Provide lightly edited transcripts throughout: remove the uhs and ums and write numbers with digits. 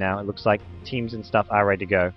now. It looks like teams and stuff are ready to go.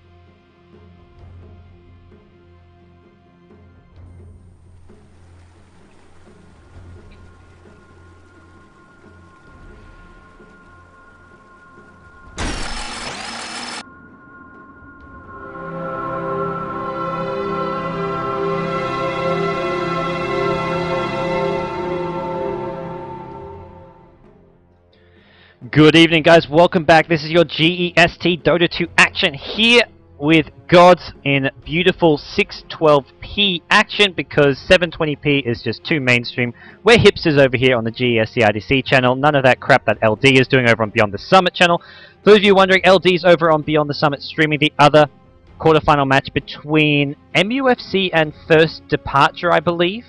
Good evening, guys. Welcome back. This is your GEST Dota 2 action here with GoDz in beautiful 612p action because 720p is just too mainstream. We're hipsters over here on the GEST IDC channel. None of that crap that LD is doing over on Beyond the Summit channel. For those of you wondering, LD is over on Beyond the Summit streaming the other quarterfinal match between MUFC and First Departure, I believe.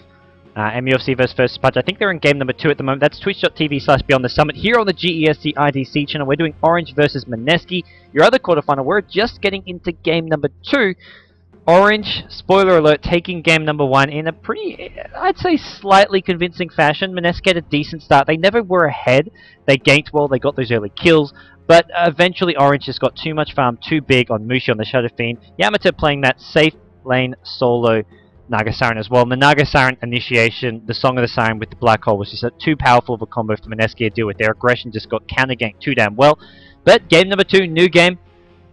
MUFC versus First Departure. I think they're in game number 2 at the moment. That's twitch.tv/Beyond the Summit. Here on the GEST IDC channel, we're doing Orange versus Mineski. Your other quarterfinal, we're just getting into game number 2. Orange, spoiler alert, taking game number 1 in a pretty, I'd say, slightly convincing fashion. Mineski had a decent start. They never were ahead. They ganked well. They got those early kills. But eventually, Orange just got too much farm, too big on Mushi on the Shadow Fiend. Yamato playing that safe lane solo Naga Siren as well. And the Naga Siren initiation, the Song of the Siren with the Black Hole, was just too powerful of a combo for Mineski to deal with. Their aggression just got counter-ganked too damn well. But game number 2, new game,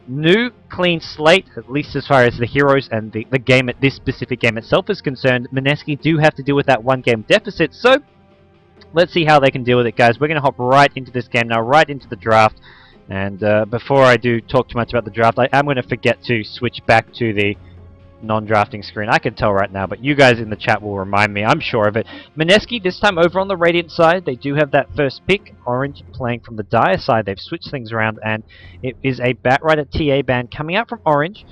new clean slate, at least as far as the heroes and the game, at this specific game itself is concerned. Mineski do have to deal with that 1-game deficit, so let's see how they can deal with it, guys. We're going to hop right into this game now, right into the draft. And before I do talk too much about the draft, I am going to forget to switch back to the non-drafting screen. I can tell right now, but you guys in the chat will remind me, I'm sure of it. Mineski, this time over on the Radiant side, they do have that first pick. Orange playing from the Dire side. They've switched things around, and it is a Batrider TA ban coming out from Orange,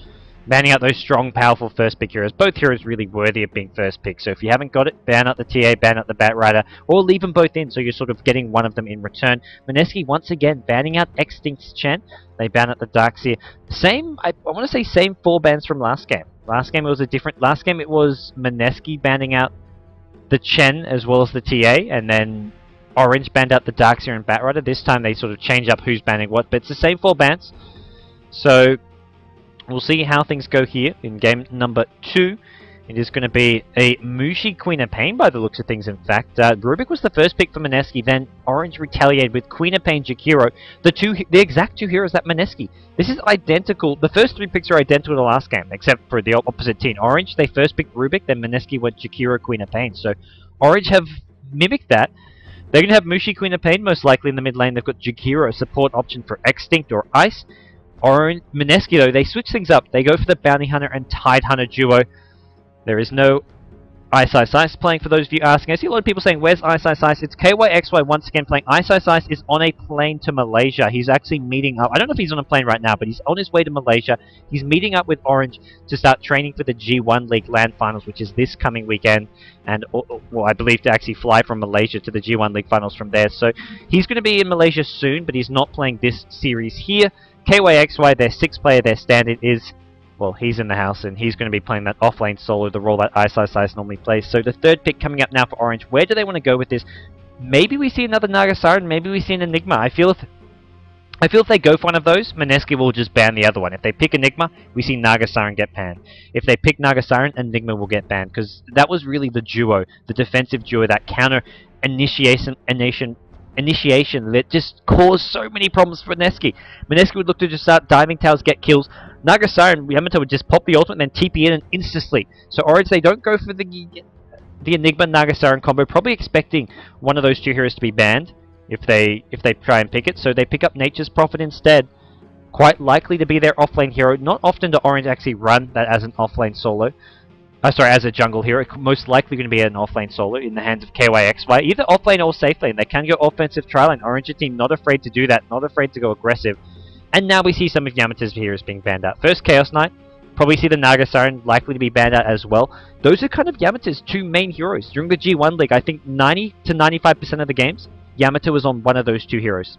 banning out those strong, powerful first pick heroes. Both heroes really worthy of being first pick, so if you haven't got it, ban out the TA, ban out the Batrider, or leave them both in, so you're sort of getting one of them in return. Mineski, once again, banning out Extinct's Chen. They ban out the Darkseer. Same, I want to say same 4 bans from last game. Last game it was a different. Last game it was Mineski banning out the Chen as well as the TA, and then Orange banned out the Darkseer and Batrider. This time they sort of change up who's banning what, but it's the same 4 bans. So we'll see how things go here in game number 2. It is going to be a Mushi Queen of Pain by the looks of things, in fact. Rubik was the first pick for Mineski, then Orange retaliated with Queen of Pain, Jakiro, the exact 2 heroes that Mineski. This is identical. The first 3 picks are identical to the last game, except for the opposite team. Orange, they first picked Rubik, then Mineski went Jakiro, Queen of Pain. So Orange have mimicked that. They're going to have Mushi Queen of Pain, most likely in the mid lane. They've got Jakiro, support option for Extinct or Ice. Mineski, though, they switch things up. They go for the Bounty Hunter and Tide Hunter duo. There is no Ice playing, for those of you asking. I see a lot of people saying, where's Ice? It's KYXY once again playing. Ice is on a plane to Malaysia. He's actually meeting up. I don't know if he's on a plane right now, but he's on his way to Malaysia. He's meeting up with Orange to start training for the G1 League LAN Finals, which is this coming weekend. And, well, I believe to actually fly from Malaysia to the G1 League Finals from there. So he's going to be in Malaysia soon, but he's not playing this series here. KYXY, their 6th player, their standard is... well, he's in the house, and he's going to be playing that offlane solo, the role that Ice normally plays. So the 3rd pick coming up now for Orange. Where do they want to go with this? Maybe we see another Naga Siren, maybe we see an Enigma. I feel if they go for one of those, Mineski will just ban the other one. If they pick Enigma, we see Naga Siren get banned. If they pick Naga Siren, Enigma will get banned, because that was really the duo, the defensive duo, that counter initiation that just caused so many problems for Mineski. Mineski would look to just start diving towers, get kills. Naga Siren, Yamato would just pop the ultimate and then TP in and insta-sleep. So Orange, they don't go for the Enigma Naga Siren combo, probably expecting one of those 2 heroes to be banned if they try and pick it. So they pick up Nature's Prophet instead. Quite likely to be their offlane hero. Not often do Orange actually run that as an offlane solo. Sorry, as a jungle hero. Most likely going to be an offlane solo in the hands of KYXY. Either offlane or safe lane. They can go offensive tri-lane. Orange team not afraid to do that. Not afraid to go aggressive. And now we see some of Yamato's heroes being banned out. First, Chaos Knight. Probably see the Naga Siren likely to be banned out as well. Those are kind of Yamato's 2 main heroes. During the G1 League, I think 90 to 95% of the games, Yamato was on one of those 2 heroes.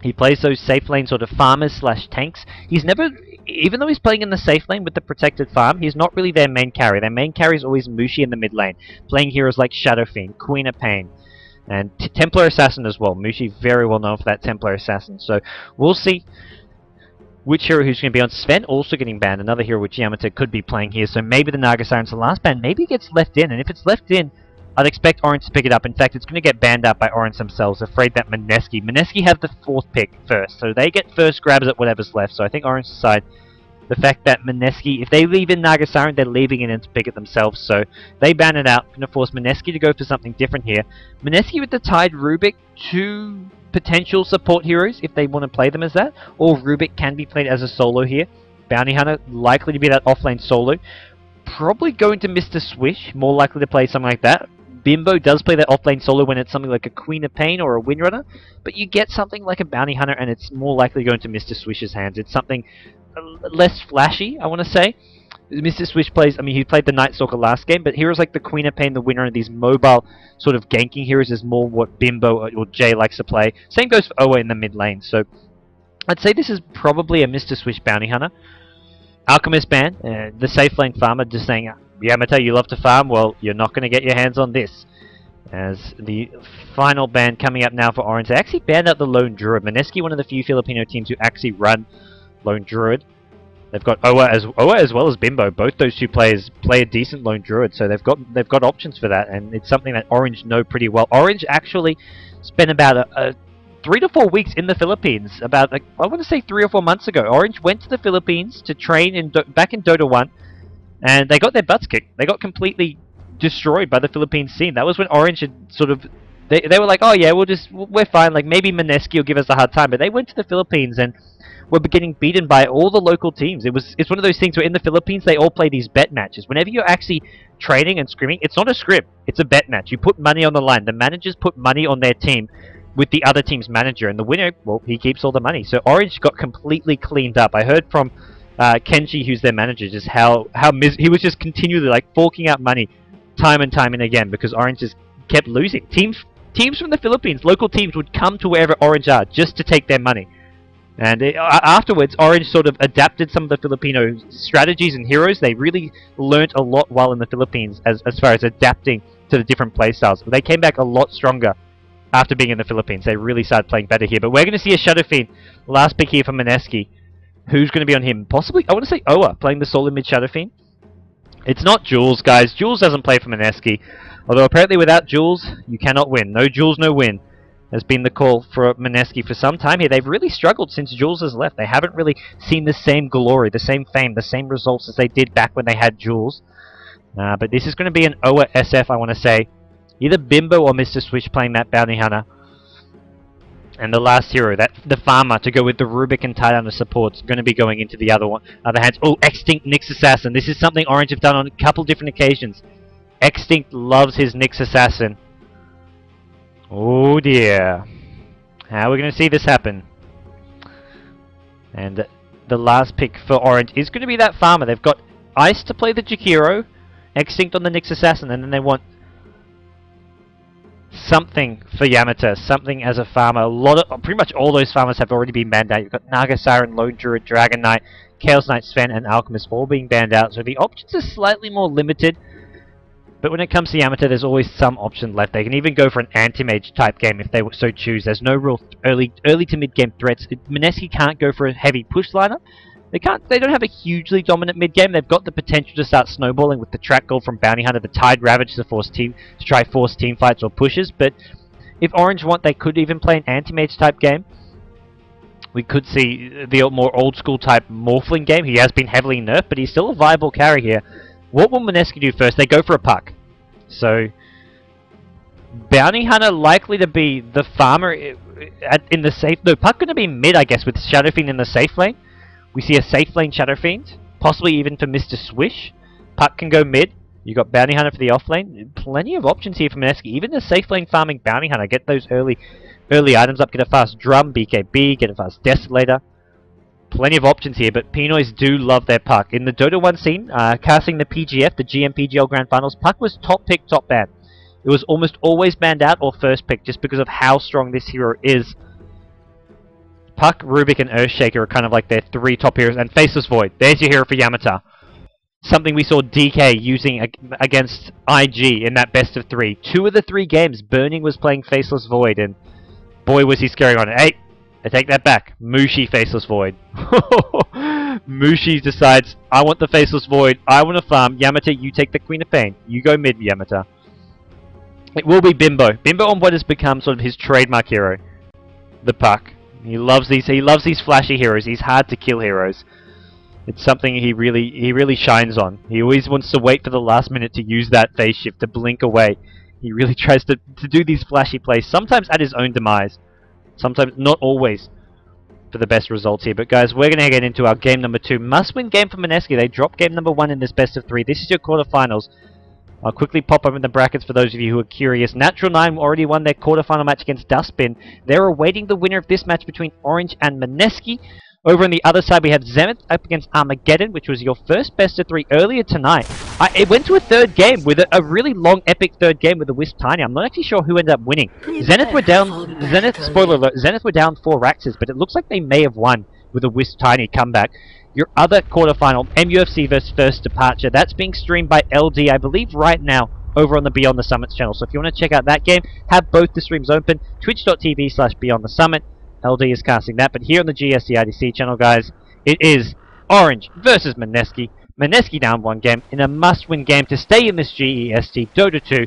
He plays those safe lane sort of farmers / tanks. He's never, even though he's playing in the safe lane with the protected farm, he's not really their main carry. Their main carry is always Mushi in the mid lane, playing heroes like Shadow Fiend, Queen of Pain, and Templar Assassin as well. Mushi very well known for that Templar Assassin. So we'll see which hero who's going to be on. Sven also getting banned, another hero which Yamata could be playing here, so maybe the Naga Siren's the last ban. Maybe it gets left in, and if it's left in, I'd expect Orange to pick it up. In fact, it's going to get banned out by Orange themselves, afraid that Mineski have the 4th pick first, so they get first grabs at whatever's left, so I think Orange decide the fact that Mineski, if they leave in Naga Siren, they're leaving it in to pick it themselves, so they ban it out, going to force Mineski to go for something different here. Mineski with the Tide Rubik, 2 potential support heroes if they want to play them as that, or Rubik can be played as a solo here. Bounty Hunter likely to be that offlane solo. Probably going to Mr. Swish, more likely to play something like that. Bimbo does play that offlane solo when it's something like a Queen of Pain or a Windrunner, but you get something like a Bounty Hunter and it's more likely going to Mr. Swish's hands. It's something less flashy, I want to say. Mr. Swish plays, I mean, he played the Night Stalker last game, but heroes like the Queen of Pain, the Windrunner, these mobile sort of ganking heroes is more what Bimbo or Jay likes to play. Same goes for Owa in the mid lane, so I'd say this is probably a Mr. Swish Bounty Hunter. Alchemist ban, the safe lane farmer just saying, Yamata, you love to farm, well, you're not going to get your hands on this. As the final ban coming up now for Orange, they actually banned out the Lone Druid. Mineski, one of the few Filipino teams who actually run Lone Druid. They've got Owa as well as Bimbo. Both those two players play a decent Lone Druid, so they've got options for that, and it's something that Orange know pretty well. Orange actually spent about 3 to 4 weeks in the Philippines. About, like, I want to say 3 or 4 months ago. Orange went to the Philippines to train back in Dota 1, and they got their butts kicked. They got completely destroyed by the Philippine scene. That was when Orange had sort of... They were like, oh yeah, we're fine. Like, maybe Mineski will give us a hard time. But they went to the Philippines and were getting beaten by all the local teams. It's one of those things where in the Philippines, they all play these bet matches. Whenever you're actually training and scrimming, it's not a scrim. It's a bet match. You put money on the line. The managers put money on their team with the other team's manager. And the winner, well, he keeps all the money. So Orange got completely cleaned up. I heard from Kenji, who's their manager, just how he was just continually like forking out money time and time and again because Orange just kept losing. Teams from the Philippines, local teams, would come to wherever Orange are just to take their money. And afterwards, Orange sort of adapted some of the Filipino strategies and heroes. They really learnt a lot while in the Philippines as far as adapting to the different playstyles. They came back a lot stronger after being in the Philippines. They really started playing better here. But we're going to see a Shadow Fiend, last pick here for Mineski. Who's going to be on him? Possibly, I want to say Owa, playing the solo mid Shadow Fiend. It's not Jules, guys. Jules doesn't play for Mineski. Although apparently without Jules, you cannot win. No Jules, no win has been the call for Mineski for some time here. They've really struggled since Jules has left. They haven't really seen the same glory, the same fame, the same results as they did back when they had Jules. But this is going to be an Owa SF, I want to say. Either Bimbo or Mr. Switch playing that Bounty Hunter. And the last hero, the farmer, to go with the Rubik and tie down the supports, going to be going into the other hands. Oh, Extinct Nyx Assassin. This is something Orange have done on a couple different occasions. Extinct loves his Nyx Assassin. Oh dear. How are we going to see this happen? And the last pick for Orange is going to be that farmer. They've got Ice to play the Jakiro, Extinct on the Nyx Assassin, and then they want something for Yamata, something as a farmer. Pretty much all those farmers have already been banned out. You've got Naga Siren, Lone Druid, Dragon Knight, Chaos Knight, Sven, and Alchemist all being banned out. So the options are slightly more limited. But when it comes to Yamata, there's always some option left. They can even go for an anti-mage type game if they so choose. There's no real early to mid-game threats. Mineski can't go for a heavy push lineup. They don't have a hugely dominant mid-game. They've got the potential to start snowballing with the track goal from Bounty Hunter, the Tide Ravage to try force team fights or pushes. But if Orange want, they could even play an anti-mage type game. We could see the more old-school type Morphling game. He has been heavily nerfed, but he's still a viable carry here. What will Mineski do first? They go for a puck. So, Bounty Hunter likely to be the farmer in the safe... No, puck going to be mid, I guess, with Shadow Fiend in the safe lane. We see a safe lane Shadow Fiend. Possibly even for Mr. Swish. Puck can go mid. You got Bounty Hunter for the off lane. Plenty of options here for Mineski. Even the safe lane farming Bounty Hunter. Get those early items up. Get a fast Drum, BKB. Get a fast Desolator. Plenty of options here, but Pinoys do love their puck. In the Dota 1 scene, casting the PGF, the GMPGL Grand Finals, puck was top pick, top ban. It was almost always banned out or first pick just because of how strong this hero is. Puck, Rubik, and Earthshaker are kind of like their 3 top heroes, and Faceless Void. There's your hero for Yamata. Something we saw DK using against IG in that best of 3. 2 of the 3 games, Burning was playing Faceless Void, and boy was he scary on it. Hey! I take that back. Mushi Faceless Void. Mushi decides, I want the Faceless Void, I want to farm. Yamata, you take the Queen of Pain. You go mid, Yamata. It will be Bimbo. Bimbo on what has become sort of his trademark hero. The Puck. He loves these flashy heroes. He's hard to kill heroes. It's something he really shines on. He always wants to wait for the last minute to use that phase shift to blink away. He really tries to do these flashy plays, sometimes at his own demise. Sometimes, not always, for the best results here. But guys, we're going to get into our game number 2. Must-win game for Mineski. They dropped game number 1 in this best of 3. This is your quarterfinals. I'll quickly pop up in the brackets for those of you who are curious. Natural 9 already won their quarterfinal match against Dustbin. They're awaiting the winner of this match between Orange and Mineski. Over on the other side, we have Zenith up against Armageddon, which was your first best of 3 earlier tonight. It went to a third game with a really long, epic third game with the Wisp Tiny. I'm not actually sure who ended up winning. Zenith were down. Spoiler alert. Zenith were down 4 Raxes, but it looks like they may have won with a Wisp Tiny comeback. Your other quarterfinal, MUFC vs First Departure, that's being streamed by LD, I believe, right now over on the Beyond the Summits channel. So if you want to check out that game, have both the streams open. Twitch.tv/Beyond the Summit. LD is casting that, but here on the GST IDC channel, guys, it is Orange versus Mineski. Mineski down 1 game in a must-win game to stay in this GEST Dota 2.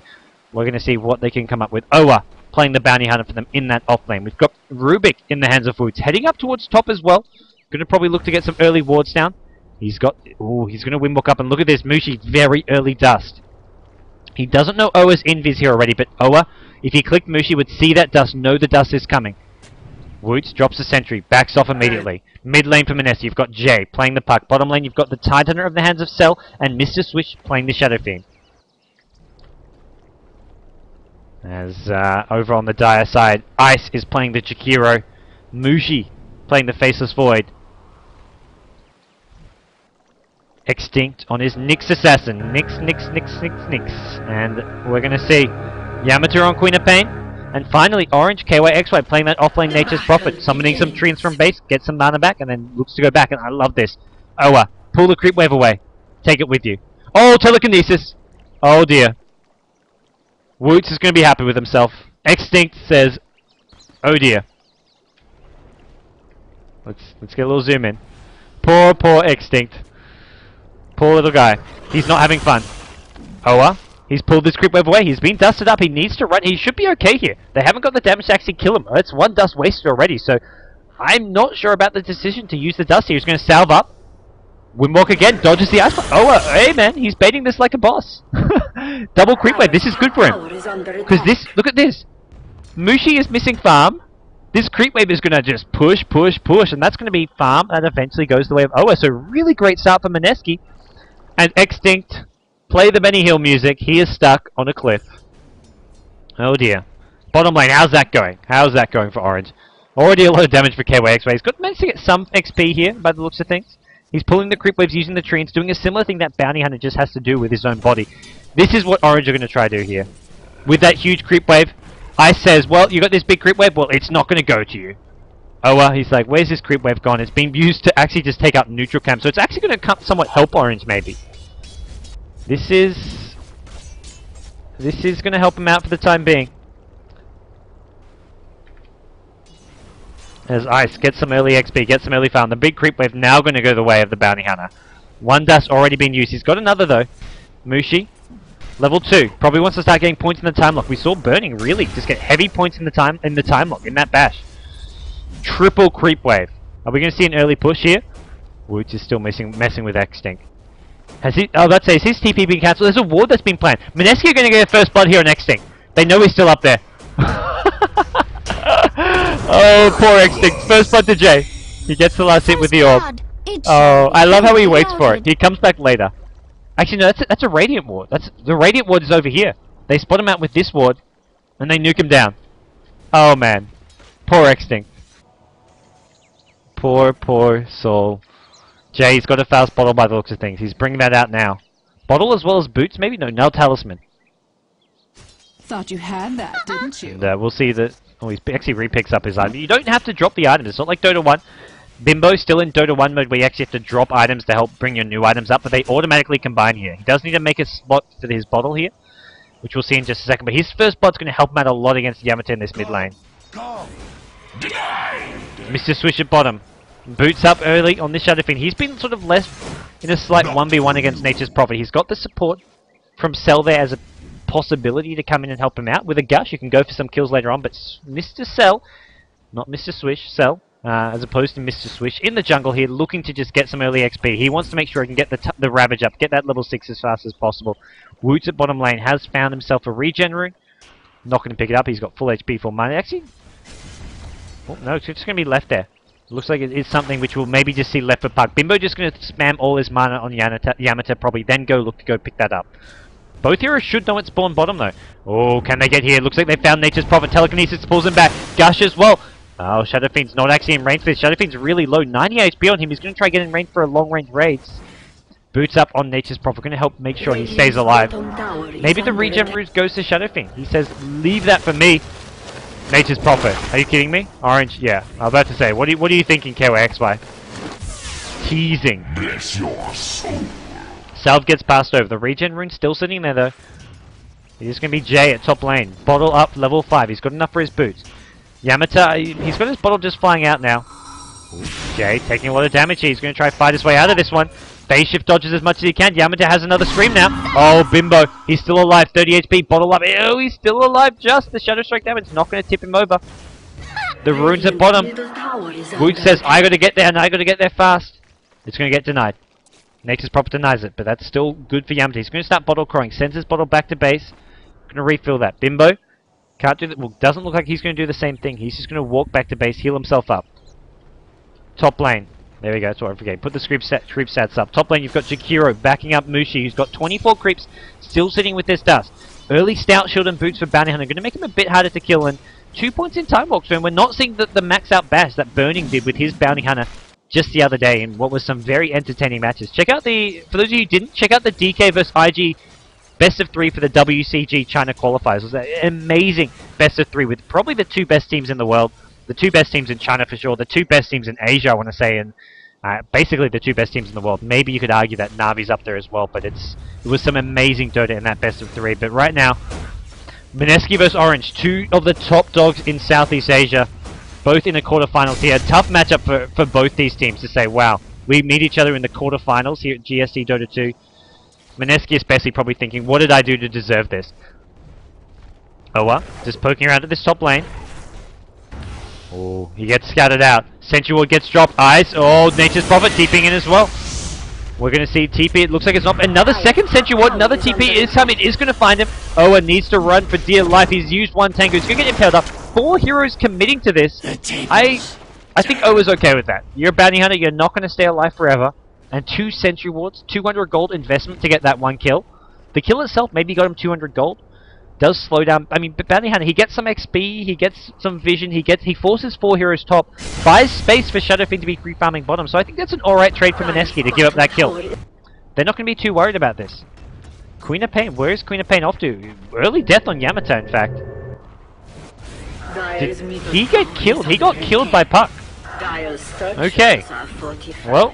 We're going to see what they can come up with. Owa playing the bounty hunter for them in that off lane. We've got Rubik in the hands of Woods, heading up towards top as well. Going to probably look to get some early wards down. He's going to win walk up, and look at this, Mushi, very early dust. He doesn't know Owa's invis here already, but Owa, if he clicked Mushi, would see that dust, know the dust is coming. Woots drops the sentry, backs off immediately. Mid lane for Mineski, you've got Jay playing the Puck. Bottom lane, you've got the Tidehunter of the hands of Cell, and Mr. Switch playing the Shadow Fiend. As over on the Dire side, Ice is playing the Jakiro. Mushi playing the Faceless Void. Extinct on his Nyx Assassin. Nyx. And we're going to see Yamato on Queen of Pain. And finally, Orange, KYXY playing that offlane Nature's Prophet, summoning some treants from base, gets some mana back, and then looks to go back. And I love this. Owa, pull the creep wave away. Take it with you. Oh, telekinesis! Oh dear. Woots is going to be happy with himself. Extinct says, oh dear. Let's get a little zoom in. Poor Extinct. Poor little guy. He's not having fun. Owa. He's pulled this creep wave away. He's been dusted up. He needs to run. He should be okay here. They haven't got the damage to actually kill him. It's 1 dust wasted already, so I'm not sure about the decision to use the dust here. He's going to salve up. Windwalk again. Dodges the ice. Oh, hey man, he's baiting this like a boss. Double creep wave. This is good for him. Because this, look at this. Mushi is missing farm. This creep wave is going to just push, and that's going to be farm that eventually goes the way of Owa. So really great start for Mineski. And Extinct, play the Benny Hill music. He is stuck on a cliff. Oh dear. Bottom lane, how's that going? How's that going for Orange? Already a lot of damage for KYXY. He's managed to get some XP here by the looks of things. He's pulling the creep waves using the treants, doing a similar thing that Bounty Hunter just has to do with his own body. This is what Orange are going to try to do here. With that huge creep wave, Ice says, well, you got this big creep wave? Well, it's not going to go to you. Owa, he's like, where's this creep wave gone? It's been used to actually just take out neutral camp, so it's actually going to somewhat help Orange, maybe. This is going to help him out for the time being. As Ice gets some early XP, gets some early farm. The big creep wave now going to go the way of the Bounty Hunter. 1 dust already been used. He's got another though. Mushi, level 2. Probably wants to start getting points in the time lock. We saw Burning really just get heavy points in the time lock in that bash. Triple creep wave. Are we going to see an early push here? Woots is still messing with Extinct. Has he? Oh, that's his TP been cancelled. There's a ward that's been planned. Mineski are going to get a first blood here on Extinct. They know he's still up there. Oh, poor Extinct. First blood to Jay. He gets the last hit with the orb. Oh, I love how he waits for it. He comes back later. Actually, no, that's a Radiant ward. The Radiant ward is over here. They spot him out with this ward, and they nuke him down. Oh, man. Poor Extinct. Poor soul. Jay's got a fast bottle by the looks of things. He's bringing that out now. Bottle as well as boots, maybe? No, Null Talisman. Thought you had that, didn't you? And we'll see that... Oh, he actually repicks up his item. You don't have to drop the item. It's not like Dota 1. Bimbo's still in Dota 1 mode where you actually have to drop items to help bring your new items up, but they automatically combine here. He does need to make a spot for his bottle here, which we'll see in just a second. But his first blood's going to help him out a lot against Yamato in this mid lane. Mr. Swish at bottom. Boots up early on this Shadow Fiend. He's been sort of less in a slight 1v1 against Nature's Prophet. He's got the support from Cell there as a possibility to come in and help him out. With a Gush, you can go for some kills later on, but Mr. Cell, not Mr. Swish, Cell, as opposed to Mr. Swish, in the jungle here, looking to just get some early XP. He wants to make sure he can get the Ravage up, get that level 6 as fast as possible. Woots at bottom lane has found himself a regen rune. Not going to pick it up. He's got full HP, full mana. Actually, oh, no, it's just going to be left there. Looks like it is something which we'll maybe just see left for Puck. Bimbo just going to spam all his mana on Yamata, probably then look to go pick that up. Both heroes should know it's spawn bottom though. Oh, can they get here? Looks like they found Nature's Prophet. Telekinesis pulls him back. Gush as well. Oh, Shadow Fiend's not actually in range for this. Shadow Fiend's really low. 90 HP on him. He's going to try getting in range for a long range raids. Boots up on Nature's Prophet. Going to help make sure he stays alive. Maybe the regen route goes to Shadow Fiend. He says, leave that for me. Nature's Prophet. Are you kidding me? Orange? Yeah. I was about to say, what are you thinking, KYXY? Teasing. Bless your soul. Salve gets passed over. The regen rune still sitting there though. He's going to be Jay at top lane. Bottle up, level 5. He's got enough for his boots. Yamata, he's got his bottle just flying out now. Ooh, Jay taking a lot of damage here. He's going to try to fight his way out of this one. Phase shift dodges as much as he can. Yamata has another scream now. Oh, Bimbo. He's still alive. 30 HP. Bottle up. Oh, he's still alive. Just the Shadow Strike damage. Not going to tip him over. The runes at bottom. Wood says, I got to get there and I got to get there fast. It's going to get denied. Nature's Prophet denies it, but that's still good for Yamata. He's going to start bottle crowing. Sends his bottle back to base. Going to refill that. Bimbo. Can't do that. Well, doesn't look like he's going to do the same thing. He's just going to walk back to base, heal himself up. Top lane. There we go. That's what I forget. Put the creep stats up. Top lane, you've got Jakiro backing up Mushi, who's got 24 creeps, still sitting with this dust. Early Stout Shield and Boots for Bounty Hunter. Going to make him a bit harder to kill, and 2 points in Time Walk. So we're not seeing the max out bash that Burning did with his Bounty Hunter just the other day in what was some very entertaining matches. Check out for those of you who didn't, check out the DK vs IG Best of 3 for the WCG China qualifiers. It was an amazing best of 3 with probably the 2 best teams in the world. The 2 best teams in China for sure. The 2 best teams in Asia, I want to say. And basically the 2 best teams in the world. Maybe you could argue that Navi's up there as well. But it was some amazing Dota in that best of 3. But right now, Mineski vs Orange. 2 of the top dogs in Southeast Asia. Both in the quarterfinals here. Tough matchup for both these teams to say, wow, we meet each other in the quarterfinals here at GST Dota 2. Mineski especially probably thinking, what did I do to deserve this? Owa, just poking around at this top lane. Oh, he gets scattered out. Sentry Ward gets dropped. Eyes. Oh, Nature's Prophet TPing in as well. We're going to see TP. It looks like it's not. Another second Sentry Ward. Another TP is coming. It is going to find him. Owa needs to run for dear life. He's used one tango. He's going to get impaled up. 4 heroes committing to this. I think Owa's okay with that. You're a bounty hunter. You're not going to stay alive forever. And 2 Sentry Wards, 200 gold investment to get that 1 kill. The kill itself maybe got him 200 gold. Does slow down. I mean, Bounty Hunter, he gets some XP, he gets some vision, he forces 4 heroes top, buys space for Shadow Fiend to be free farming bottom. So I think that's an alright trade for Mineski to give up that kill. They're not going to be too worried about this. Queen of Pain, where is Queen of Pain off to? Early death on Yamata, in fact. Did he get killed? He got killed by Puck. Okay. Well,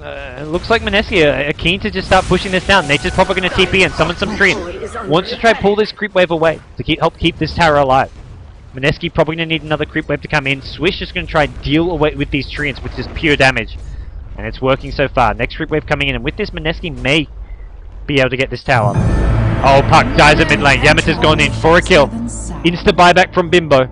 it looks like Mineski are keen to just start pushing this down. Nature's probably going to TP and summon some treants. Wants to try pull this creep wave away to help keep this tower alive. Mineski probably going to need another creep wave to come in. Swish is going to try deal away with these treants with just pure damage. And it's working so far. Next creep wave coming in, and with this Mineski may be able to get this tower. Oh, Puck dies at mid lane. Yamata's gone in for a kill. Insta buyback from Bimbo.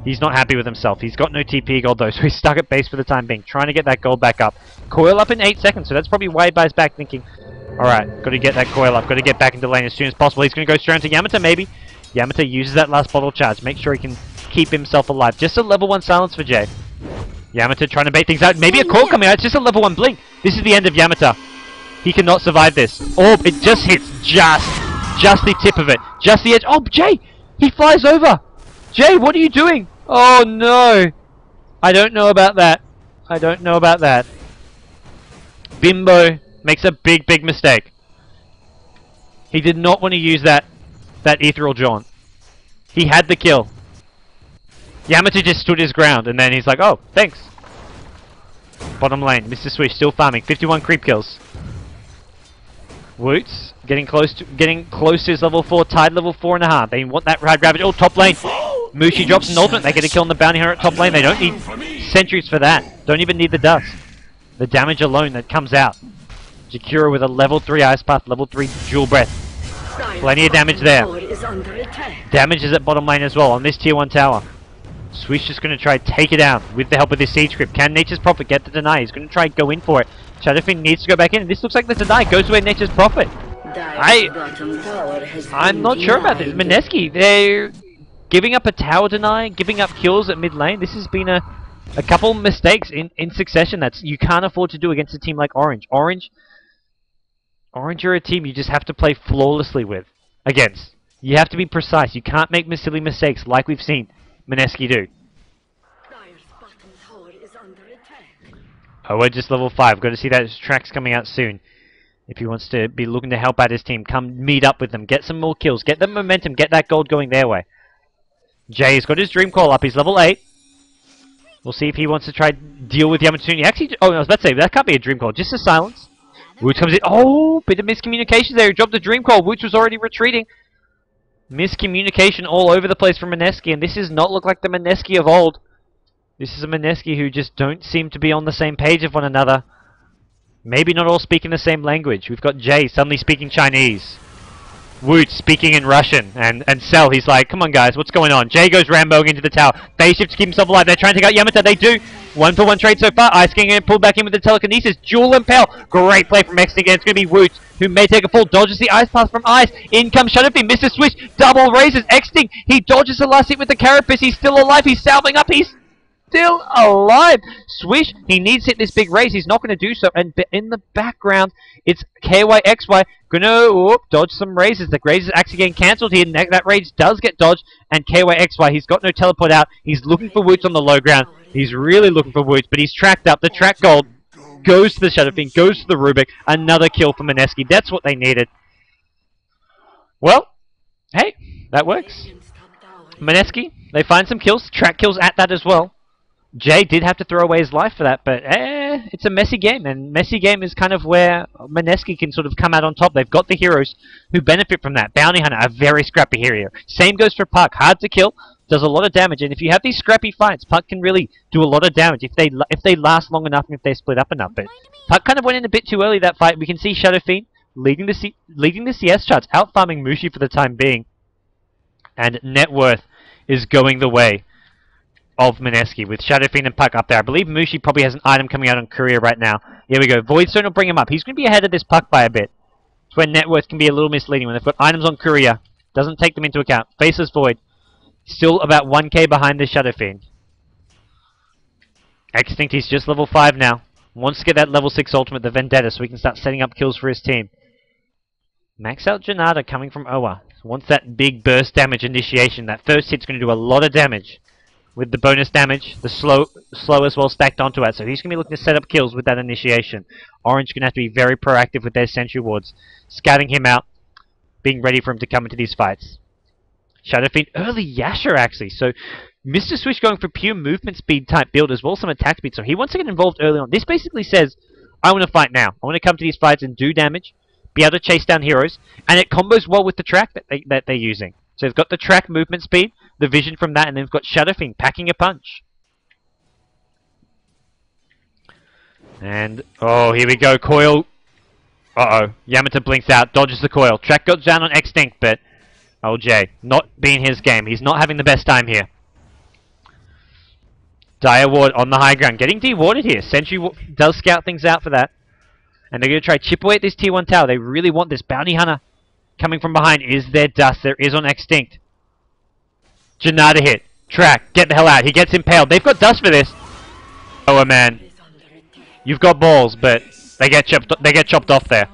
He's not happy with himself. He's got no TP gold though, so he's stuck at base for the time being, trying to get that gold back up. Coil up in 8 seconds, so that's probably why he buys back, thinking, alright, got to get that coil up, got to get back into lane as soon as possible. He's going to go straight into Yamata, maybe. Yamata uses that last bottle charge, make sure he can keep himself alive. Just a level 1 silence for Jay. Yamata trying to bait things out. Maybe a call coming out. It's just a level 1 blink. This is the end of Yamata. He cannot survive this. Orb, it just hits just the tip of it. Just the edge. Oh, Jay! He flies over! Jay, what are you doing? Oh no! I don't know about that. I don't know about that. Bimbo makes a big mistake. He did not want to use that ethereal jaunt. He had the kill. Yamata just stood his ground and then he's like, oh, thanks. Bottom lane, Mr. Swish still farming. 51 creep kills. Woots getting close to his level 4, tied level 4.5. They want that ride ravage. Oh, top lane. Mushi drops an ultimate. They get a kill on the bounty hunter at top lane. They don't need sentries for that. Don't even need the dust. The damage alone that comes out. Jakiro with a level 3 Ice Path, level 3 Dual Breath. Plenty of damage there. Damage is at bottom lane as well on this tier 1 tower. Swish just going to try to take it down with the help of this Siege Script. Can Nature's Prophet get the deny? He's going to try and go in for it. Shadowfiend needs to go back in. And this looks like the deny goes away Nature's Prophet. I'm not sure about this. Mineski, they're giving up a tower deny, giving up kills at mid lane. This has been a couple mistakes in succession that you can't afford to do against a team like Orange. Orange are a team you just have to play flawlessly with. Against. You have to be precise. You can't make silly mistakes like we've seen Mineski do. Oh, we're just level 5. Got to see those tracks coming out soon. If he wants to be looking to help out his team, come meet up with them. Get some more kills. Get the momentum. Get that gold going their way. Jay's got his Dream Call up. He's level 8. We'll see if he wants to try deal with Yamatuni. Actually, oh, I was about to say, that can't be a Dream Call. Just a silence. Woots comes in. Oh, bit of miscommunication there. He dropped the Dream Call. Woots was already retreating. Miscommunication all over the place from Mineski, and this does not look like the Mineski of old. This is a Mineski who just don't seem to be on the same page of one another. Maybe not all speaking the same language. We've got Jay suddenly speaking Chinese. Woot speaking in Russian. And Cell, he's like, come on guys, what's going on? Jay goes Ramboing into the tower. Phase shift to keep himself alive. They're trying to take out Yamata. They do. 1-for-1 trade so far. Ice King pulled back in with the telekinesis. Dual Impale. Great play from X again. It's going to be Woot, who may take a fall. Dodges the Ice Path from Ice. In comes Shadowfiend. Mr. Swish. Double raises. X-Sting. He dodges the last hit with the Carapace. He's still alive. He's salving up. He's still alive. Swish, he needs to hit this big raise. He's not going to do so. And in the background, it's KYXY going to dodge some raises. The raise is actually getting cancelled here. That rage does get dodged. And KYXY, he's got no teleport out. He's looking for Woots on the low ground. He's really looking for Woots, but he's tracked up. The track gold goes to the Shadowfiend, goes to the Rubik. Another kill for Mineski. That's what they needed. Well, hey, that works. Mineski, they find some kills. Track kills at that as well. Jay did have to throw away his life for that, but it's a messy game, and messy game is kind of where Mineski can sort of come out on top. They've got the heroes who benefit from that. Bounty Hunter, a very scrappy hero. Same goes for Puck, hard to kill, does a lot of damage, and if you have these scrappy fights, Puck can really do a lot of damage if they last long enough and if they split up enough. But Puck kind of went in a bit too early that fight. We can see Shadowfiend leading the CS charts, out-farming Mushi for the time being, and net worth is going the way of Mineski, with Shadowfiend and Puck up there. I believe Mushi probably has an item coming out on Courier right now. Here we go. Voidstone will bring him up. He's going to be ahead of this Puck by a bit. It's where net worth can be a little misleading when they've got items on Courier. Doesn't take them into account. Faceless Void. Still about 1k behind the Shadowfiend. Extinct, he's just level 5 now. Wants to get that level 6 ultimate, the Vendetta, so he can start setting up kills for his team. Max out Janata coming from Oa. Wants that big burst damage initiation. That first hit's going to do a lot of damage. With the bonus damage, the slow as well stacked onto it. So he's going to be looking to set up kills with that initiation. Orange going to have to be very proactive with their sentry wards. Scouting him out, being ready for him to come into these fights. Shadowfiend, early Yasha actually. So Mr. Swish going for pure movement speed type build as well as some attack speed. So he wants to get involved early on. This basically says, I want to fight now. I want to come to these fights and do damage, be able to chase down heroes. And it combos well with the track that they're using. So they've got the track movement speed, the vision from that, and they've got Shadowfiend packing a punch. And, oh, here we go, coil. Uh-oh, Yamata blinks out, dodges the coil. Track goes down on Extinct, but, oh, Jay, not being his game. He's not having the best time here. Dire Ward on the high ground, getting dewarded here. Sentry does scout things out for that. And they're going to try chip away at this T1 tower. They really want this Bounty Hunter. Coming from behind is their dust. There is on Extinct. Janata hit. Track. Get the hell out. He gets impaled. They've got dust for this. Oh, man. You've got balls, but they get chopped off there.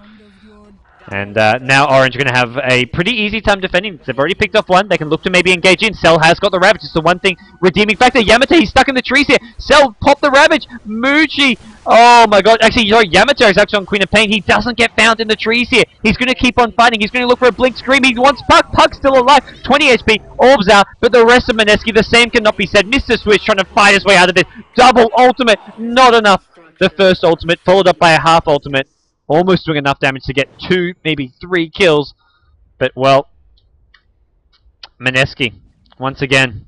And now Orange are going to have a pretty easy time defending. They've already picked off one. They can look to maybe engage in. Cell has got the Ravage. It's the one thing redeeming factor. Yamata, he's stuck in the trees here. Cell, pop the Ravage. Muji. Oh my god. Actually, sorry, Yamata is actually on Queen of Pain. He doesn't get found in the trees here. He's going to keep on fighting. He's going to look for a Blink Scream. He wants Puck. Puck's still alive. 20 HP. Orbs out. But the rest of Mineski, the same cannot be said. Mr. Swish trying to fight his way out of this. Double ultimate. Not enough. The first ultimate, followed up by a half ultimate. Almost doing enough damage to get 2, maybe 3 kills. But, well, Mineski, once again,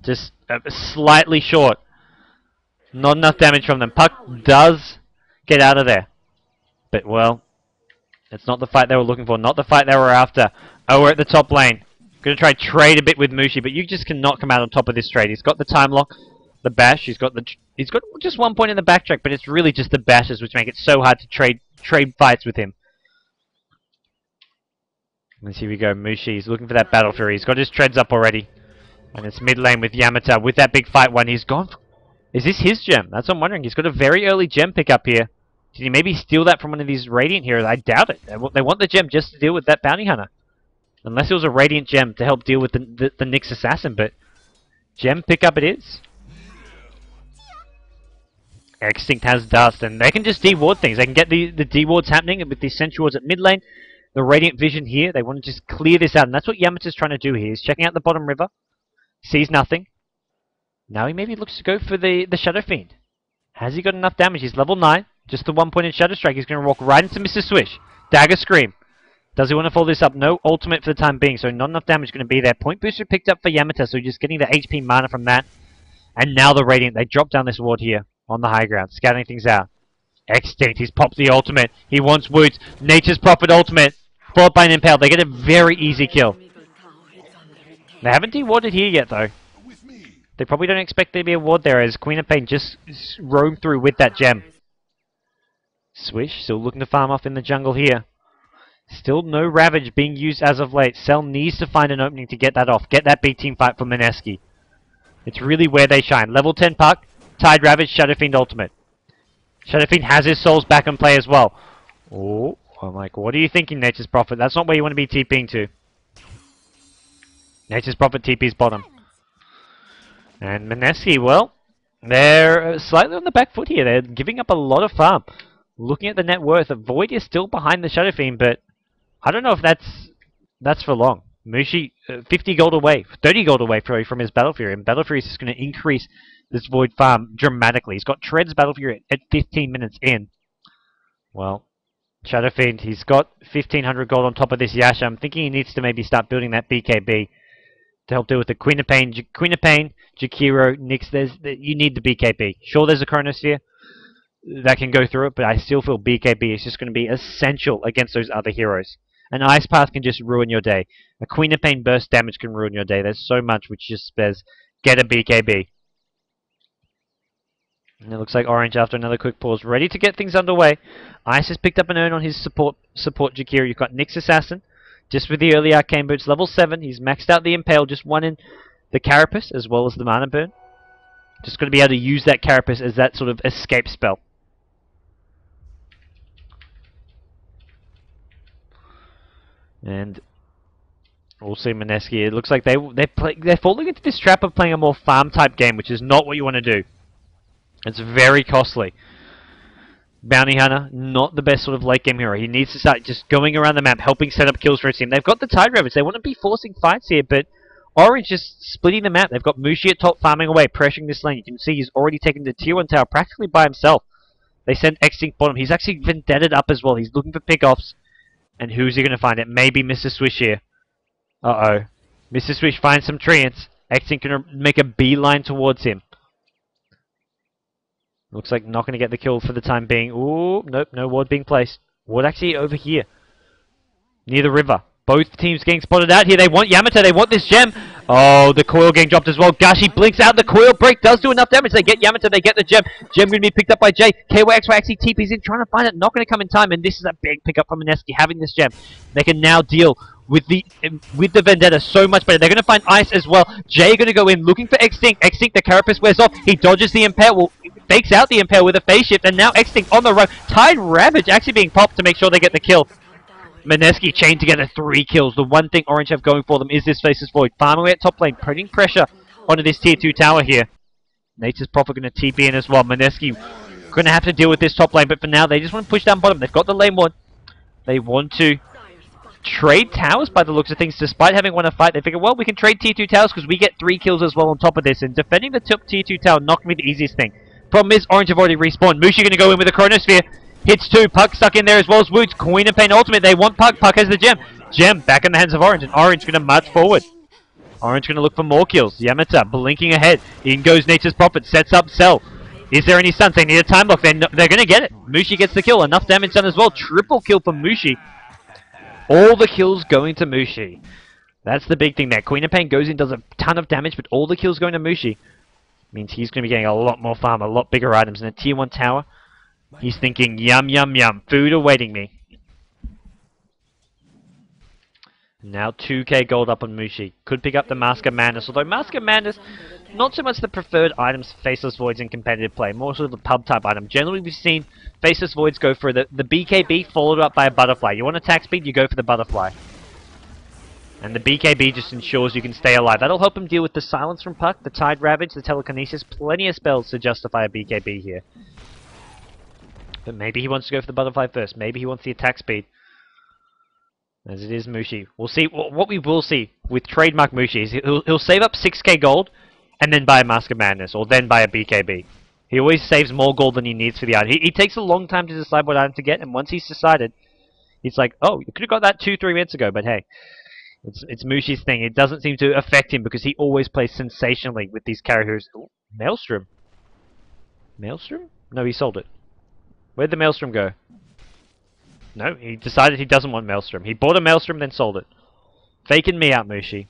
just slightly short Not enough damage from them. Puck does get out of there. But, well, it's not the fight they were looking for. Not the fight they were after. Oh, we're at the top lane. Going to try trade a bit with Mushi, but you just cannot come out on top of this trade. He's got the time lock, the bash. He's got just 1 point in the backtrack, but it's really just the bashes which make it so hard to trade fights with him. Let's see, we go. Mushi, he's looking for that Battle Fury. He's got his treads up already. And it's mid lane with Yamata. With that big fight one, he's gone. Is this his gem? That's what I'm wondering. He's got a very early gem pick up here. Did he maybe steal that from one of these Radiant heroes? I doubt it. They want the gem just to deal with that Bounty Hunter. Unless it was a Radiant gem to help deal with the Nyx Assassin, but gem pickup it is. Extinct has Dust, and they can just de-ward things. They can get the de-wards happening with the Sentry Wards at mid lane. The Radiant Vision here, they want to just clear this out, and that's what Yamata's trying to do here. He's checking out the bottom river, sees nothing. Now he maybe looks to go for the Shadow Fiend. Has he got enough damage? He's level 9, just the 1 point in Shadow Strike. He's going to walk right into Mr. Swish. Dagger Scream. Does he want to follow this up? No ultimate for the time being, so not enough damage going to be there. Point Booster picked up for Yamata, so just getting the HP mana from that. And now the Radiant, they drop down this ward here on the high ground, scouting things out. Extinct, he's popped the ultimate. He wants Woods. Nature's Prophet ultimate. Followed by an Impale. They get a very easy kill. They haven't de-warded here yet, though. They probably don't expect there to be a ward there, as Queen of Pain just roamed through with that gem. Swish, still looking to farm off in the jungle here. Still no Ravage being used as of late. Cell needs to find an opening to get that off. Get that big team fight for Mineski. It's really where they shine. Level 10 Puck, Tide Ravage, Shadow Fiend ultimate. Shadow Fiend has his souls back in play as well. Oh, I'm like, what are you thinking, Nature's Prophet? That's not where you want to be TPing to. Nature's Prophet TP's bottom. And Mineski, well, they're slightly on the back foot here. They're giving up a lot of farm. Looking at the net worth, Void is still behind the Shadow Fiend, but I don't know if that's for long. Mushi, 50 gold away, 30 gold away from his Battle Fury, and Battle Fury is just going to increase this Void farm dramatically. He's got Tread's Battle Fury at 15 minutes in. Well, Shadow Fiend, he's got 1500 gold on top of this Yasha. I'm thinking he needs to maybe start building that BKB to help deal with the Queen of Pain, Jakiro, Nyx. You need the BKB. Sure, there's a Chronosphere that can go through it, but I still feel BKB is just going to be essential against those other heroes. An Ice Path can just ruin your day. A Queen of Pain burst damage can ruin your day. There's so much which just says, get a BKB. And it looks like Orange, after another quick pause, ready to get things underway. Ice has picked up an earn on his support Jakiro. You've got Nyx Assassin, just with the early Arcane Boots, level 7. He's maxed out the Impale, just one in the Carapace, as well as the Mana Burn. Just going to be able to use that Carapace as that sort of escape spell. And we'll see Mineski. It looks like they're falling into this trap of playing a more farm type game, which is not what you want to do. It's very costly. Bounty Hunter, not the best sort of late game hero. He needs to start just going around the map, helping set up kills for his team. They've got the Tide Ravage. They want to be forcing fights here, but Orange just splitting the map. They've got Mushi at top farming away, pressuring this lane. You can see he's already taken the tier 1 tower practically by himself. They send Extinct bottom. He's actually vendetted up as well. He's looking for pickoffs. And who's he going to find? It may be Mr. Swish here. Uh-oh. Mr. Swish finds some treants. Extinct going to make a beeline towards him. Looks like not going to get the kill for the time being. Ooh, nope, no ward being placed. Ward actually over here. Near the river. Both teams getting spotted out here. They want Yamata. They want this gem. Oh, the coil getting dropped as well. Gashi blinks out. The coil break does do enough damage. They get Yamata. They get the gem. Gem going to be picked up by Jay. KYXY actually TP's in, trying to find it. Not going to come in time. And this is a big pickup from Mineski having this gem. They can now deal with the Vendetta so much better. They're going to find Ice as well. Jay going to go in looking for Extinct. Extinct, the Carapace wears off. He dodges the Impale. Well, fakes out the Impale with a phase shift. And now Extinct on the run. Tide Ravage actually being popped to make sure they get the kill. Mineski chained together 3 kills. The one thing Orange have going for them is this Faceless Void. Farming away at top lane, putting pressure onto this tier 2 tower here. Nature's Prophet going to TP in as well. Mineski going to have to deal with this top lane, but for now they just want to push down bottom. They've got the lane one. They want to trade towers by the looks of things. Despite having won a fight, they figure, well, we can trade tier 2 towers because we get 3 kills as well on top of this. And defending the top tier 2 tower not going to be the easiest thing. Problem is, Orange have already respawned. Mushi going to go in with a Chronosphere. Hits 2, Puck stuck in there as well as Woods. Queen of Pain ultimate, they want Puck. Puck has the gem. Gem back in the hands of Orange, and Orange going to march forward. Orange going to look for more kills. Yamata blinking ahead. In goes Nature's Prophet, sets up Cell. Is there any stuns? They need a time block. They're going to get it. Mushi gets the kill. Enough damage done as well. Triple kill for Mushi. All the kills going to Mushi. That's the big thing there. Queen of Pain goes in, does a ton of damage, but all the kills going to Mushi. Means he's going to be getting a lot more farm, a lot bigger items. In a tier 1 tower, he's thinking, yum, yum, yum. Food awaiting me. Now 2k gold up on Mushi. Could pick up the Mask of Madness, although Mask of Madness, not so much the preferred items for Faceless Voids in competitive play, more sort of the pub type item. Generally we've seen Faceless Voids go for the BKB followed up by a Butterfly. You want attack speed, you go for the Butterfly. And the BKB just ensures you can stay alive. That'll help him deal with the Silence from Puck, the Tide Ravage, the Telekinesis, plenty of spells to justify a BKB here. But maybe he wants to go for the Butterfly first, maybe he wants the attack speed. As it is Mushi. We'll see. What we will see with trademark Mushi is he'll save up 6k gold and then buy a Mask of Madness or then buy a BKB. He always saves more gold than he needs for the item. He takes a long time to decide what item to get, and once he's decided, he's like, oh, you could have got that 2-3 minutes ago, but hey. It's Mushi's thing. It doesn't seem to affect him because he always plays sensationally with these characters. Ooh, Maelstrom. Maelstrom? No, he sold it. Where'd the Maelstrom go? No, he decided he doesn't want Maelstrom. He bought a Maelstrom, then sold it. Faking me out, Mushi.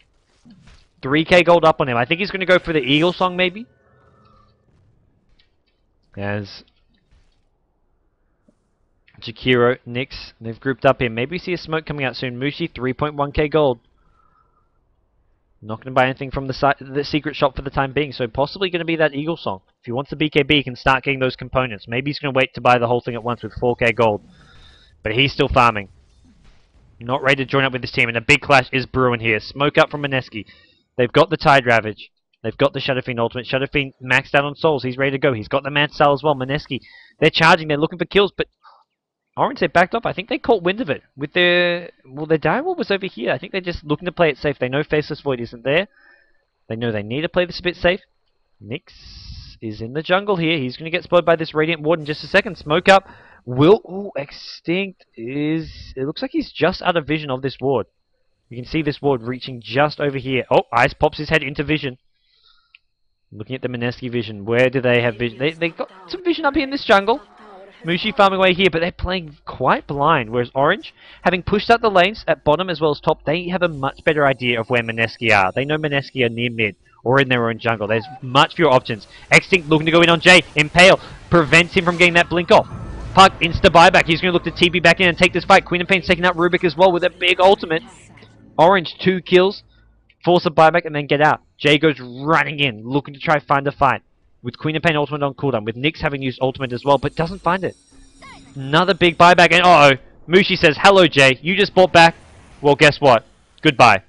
3k gold up on him. I think he's going to go for the Eagle Song, maybe? As Jakiro, Nyx, they've grouped up here. Maybe we see a smoke coming out soon. Mushi, 3.1k gold. Not going to buy anything from the secret shop for the time being, so possibly going to be that Eagle Song. If he wants the BKB, he can start getting those components. Maybe he's going to wait to buy the whole thing at once with 4k gold. But he's still farming. Not ready to join up with his team, and a big clash is brewing here. Smoke up from Mineski. They've got the Tide Ravage. They've got the Shadow Fiend ultimate. Shadow Fiend maxed out on souls. He's ready to go. He's got the Mad Style as well. Mineski. They're charging. They're looking for kills, but Orange, they backed off. I think they caught wind of it. With their... Well, their direwall was over here. I think they're just looking to play it safe. They know Faceless Void isn't there. They know they need to play this a bit safe. Nyx is in the jungle here. He's going to get spoiled by this Radiant Ward in just a second. Smoke up. Will... Ooh, Extinct is... It looks like he's just out of vision of this ward. You can see this ward reaching just over here. Oh, Ice pops his head into vision. Looking at the Mineski vision. Where do they have vision? They got some vision up here in this jungle. Mushi farming away here, but they're playing quite blind. Whereas Orange, having pushed out the lanes at bottom as well as top, they have a much better idea of where Mineski are. They know Mineski are near mid or in their own jungle. There's much fewer options. Extinct looking to go in on Jay. Impale prevents him from getting that blink off. Puck insta buyback. He's going to look to TP back in and take this fight. Queen of Pain's taking out Rubik as well with a big ultimate. Orange 2 kills. Force a buyback and then get out. Jay goes running in, looking to try find a fight. With Queen of Pain ultimate on cooldown. With Nyx having used ultimate as well, but doesn't find it. Another big buyback and uh-oh. Mushi says, hello Jay, you just bought back. Well, guess what? Goodbye.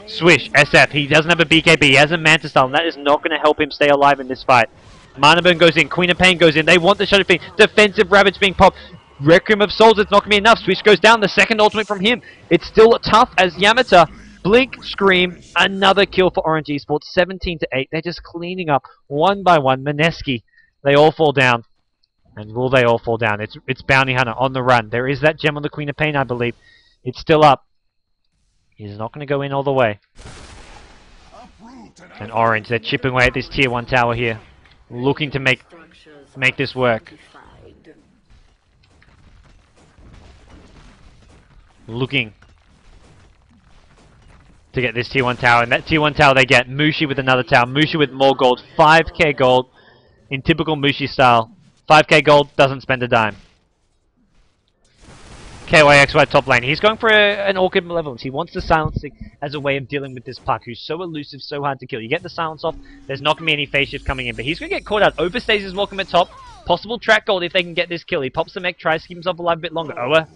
Swish, SF. He doesn't have a BKB. He has a Manta Style, and that is not going to help him stay alive in this fight. Mana Burn goes in. Queen of Pain goes in. They want the Shadow Fiend. Defensive Ravage being popped. Requiem of Souls, it's not going to be enough. Swish goes down. The second ultimate from him. It's still tough as Yamata. Blink, Scream, another kill for Orange Esports. 17-8. They're just cleaning up one by one. Mineski, they all fall down. And will they all fall down? It's Bounty Hunter on the run. There is that gem on the Queen of Pain, I believe. It's still up. He's not going to go in all the way. And Orange, they're chipping away at this tier 1 tower here. Looking to make this work. Looking to get this tier 1 tower. And that tier 1 tower they get. Mushi with another tower. Mushi with more gold. 5k gold. In typical Mushi style. 5k gold, doesn't spend a dime. KYXY top lane. He's going for an Orchid Malevolence. He wants the silencing as a way of dealing with this Puck, who's so elusive, so hard to kill. You get the silence off, there's not going to be any phase shift coming in, but he's going to get caught out. Overstays his welcome at top. Possible track gold if they can get this kill. He pops the mech, tries to keep himself alive a bit longer. Oa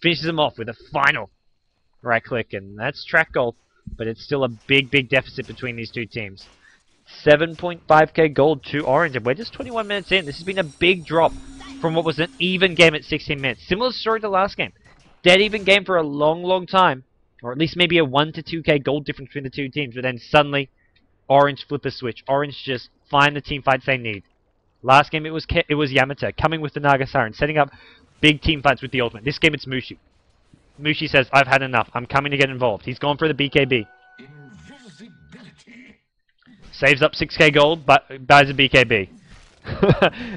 finishes him off with a final right click, and that's track gold. But it's still a big, big deficit between these two teams. 7.5k gold to Orange, and we're just 21 minutes in. This has been a big drop from what was an even game at 16 minutes. Similar story to last game. Dead even game for a long, long time. Or at least maybe a 1 to 2k gold difference between the two teams. But then suddenly, Orange flip a switch. Orange just find the team fights they need. Last game it was Yamata coming with the Naga Siren, setting up big team fights with the ultimate. This game it's Mushi. Mushi says, I've had enough. I'm coming to get involved. He's gone for the BKB. Saves up 6k gold, but buys a BKB.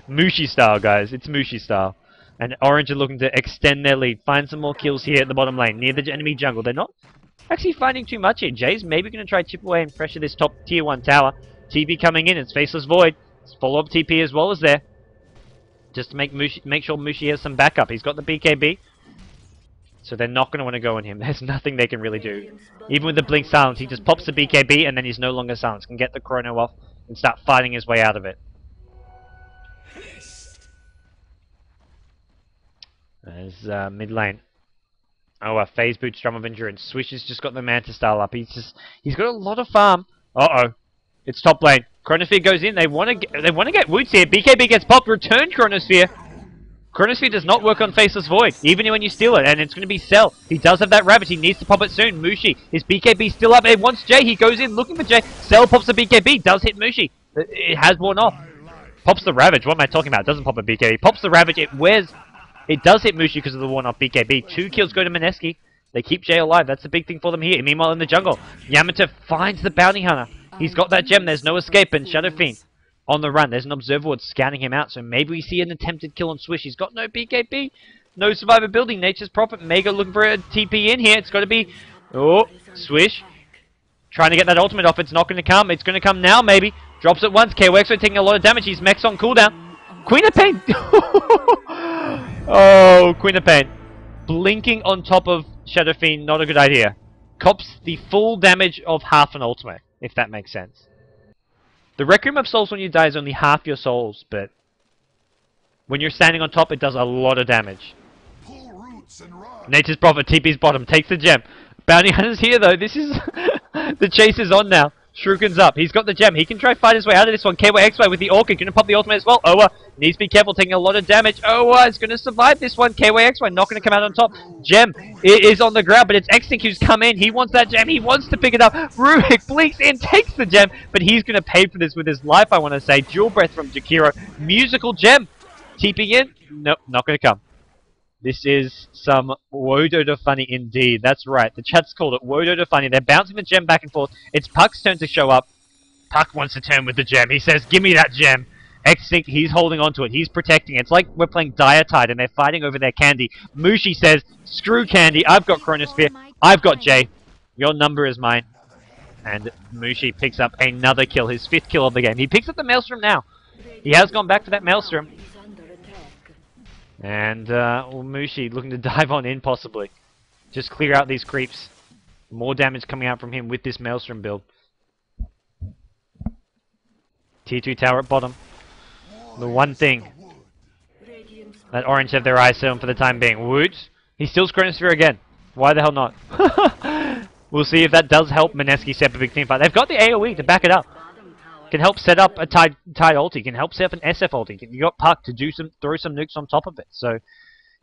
Mushi style, guys. It's Mushi style. And Orange are looking to extend their lead. Find some more kills here at the bottom lane, near the enemy jungle. They're not actually finding too much here. Jay's maybe going to try to chip away and pressure this top tier 1 tower. TP coming in. It's Faceless Void. It's follow-up TP as well as there. Just to make sure Mushi has some backup. He's got the BKB. So they're not going to want to go on him. There's nothing they can really do. Even with the Blink Silence, he just pops the BKB and then he's no longer silenced. Can get the Chrono off and start fighting his way out of it. There's mid lane. Oh, a phase boot, Strum of Endurance. Swish has just got the Manta style up. He's got a lot of farm. Uh-oh. It's top lane. Chronosphere goes in. They want to get Woods here. BKB gets popped. Return Chronosphere. Chronosphere does not work on Faceless Void, even when you steal it, and it's going to be Cell. He does have that Ravage. He needs to pop it soon. Mushi, his BKB still up. It wants Jay. He goes in looking for Jay. Cell pops the BKB. Does hit Mushi. It has worn off. Pops the Ravage. What am I talking about? It doesn't pop a BKB. Pops the Ravage. It does hit Mushi because of the worn-off BKB. 2 kills go to Mineski. They keep Jay alive. That's the big thing for them here. Meanwhile, in the jungle, Yamato finds the Bounty Hunter. He's got that gem. There's no escape. And Shadow Fiend on the run. There's an Observer Ward scanning him out. So maybe we see an attempted kill on Swish. He's got no BKB. No survivability. Nature's Prophet. Mega looking for a TP in here. It's got to be... Oh, Swish. Trying to get that ultimate off. It's not going to come. It's going to come now, maybe. Drops it once. KOX taking a lot of damage. He's Mech's on cooldown. Queen of Pain. Oh, Queen of Pain. Blinking on top of Shadow Fiend, not a good idea. Cops the full damage of half an ultimate, if that makes sense. The Requiem of Souls when you die is only half your souls, but when you're standing on top, it does a lot of damage. Nature's Prophet, TP's bottom, takes the gem. Bounty Hunter's here, though. This is... the chase is on now. Shuriken's up. He's got the gem. He can try to fight his way out of this one. KYXY with the Orchid. Going to pop the ultimate as well. Owa needs to be careful, taking a lot of damage. Owa is going to survive this one. KYXY not going to come out on top. Gem is on the ground, but it's Extinct who's come in. He wants that gem. He wants to pick it up. Rubik blinks in, takes the gem, but he's going to pay for this with his life, I want to say. Dual Breath from Jakiro. Musical gem. TPing in. Nope, not going to come. This is some GoDz funny indeed. That's right. The chat's called it GoDz funny. They're bouncing the gem back and forth. It's Puck's turn to show up. Puck wants to turn with the gem. He says, give me that gem. Extinct, he's holding on to it. He's protecting it. It's like we're playing Diatide and they're fighting over their candy. Mushi says, screw candy. I've got Chronosphere. I've got Jay. Your number is mine. And Mushi picks up another kill. His 5th kill of the game. He picks up the Maelstrom now. He has gone back for that Maelstrom. And Mushi looking to dive on in possibly. Just clear out these creeps. More damage coming out from him with this Maelstrom build. Tier 2 tower at bottom. The one thing that Orange have their eyes set on for the time being. Woods. He steals Chronosphere again. Why the hell not? We'll see if that does help Mineski set up a big team fight. They've got the AoE to back it up. Can help set up a Tide ulti, can help set up an SF ulti. You got Puck to throw some nukes on top of it. So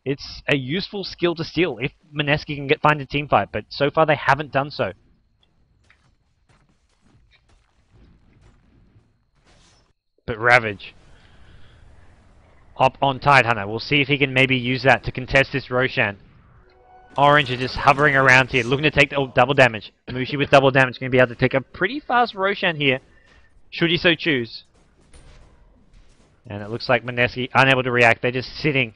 it's a useful skill to steal if Mineski can find a team fight, but so far they haven't done so. But Ravage up on Tide Hunter. We'll see if he can maybe use that to contest this Roshan. Orange are just hovering around here, looking to take the double damage. Mushi with double damage going to be able to take a pretty fast Roshan here. Should he so choose. And it looks like Mineski unable to react. They're just sitting